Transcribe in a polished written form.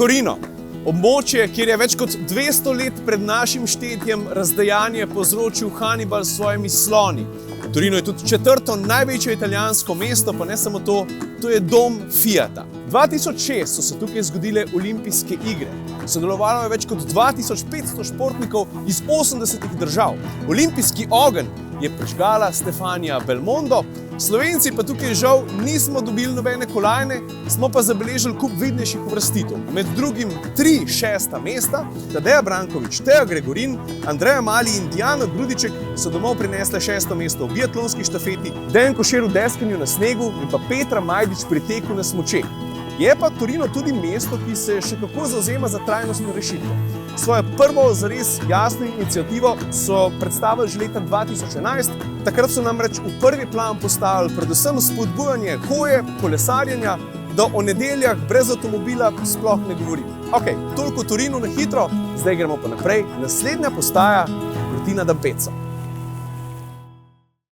Torino. Območje, kjer je več kot 200 let pred našim štetjem razdejanje povzročil Hannibal s svojimi sloni. Torino je tudi četrto največje italijansko mesto, pa ne samo to, to je dom Fiata. 2006 so se tukaj zgodile olimpijske igre. Sodelovalo je več kot 2500 športnikov iz 80 držav. Olimpijski ogenj je prižgala Stefanija Belmondo. Slovenci pa tukaj žal nismo dobili nobene kolajne, smo pa zabeležili kup vidnejših uvrstitev. Med drugim 3 šesta mesta, Tadeja Brankovič, Teja Gregorin, Andreja Mali in Diana Grudiček so domov prinesle 6. mesto v biatlonski štafeti, Dejan Košir v deskanju na snegu in pa Petra Majdič pri teku na smučeh. Je pa Torino tudi mesto, ki se še kako zavzema za trajnostne rešitve. Svojo prvo zares jasno iniciativo so predstavili že leta 2011. Takrat so namreč v prvi plan postavili predvsem spodbujanje hoje, kolesarjenja, da o nedeljah brez avtomobila sploh ne govorim. Ok, toliko o Torinu na hitro, zdaj gremo pa naprej. Naslednja postaja Cortina d'Ampezzo.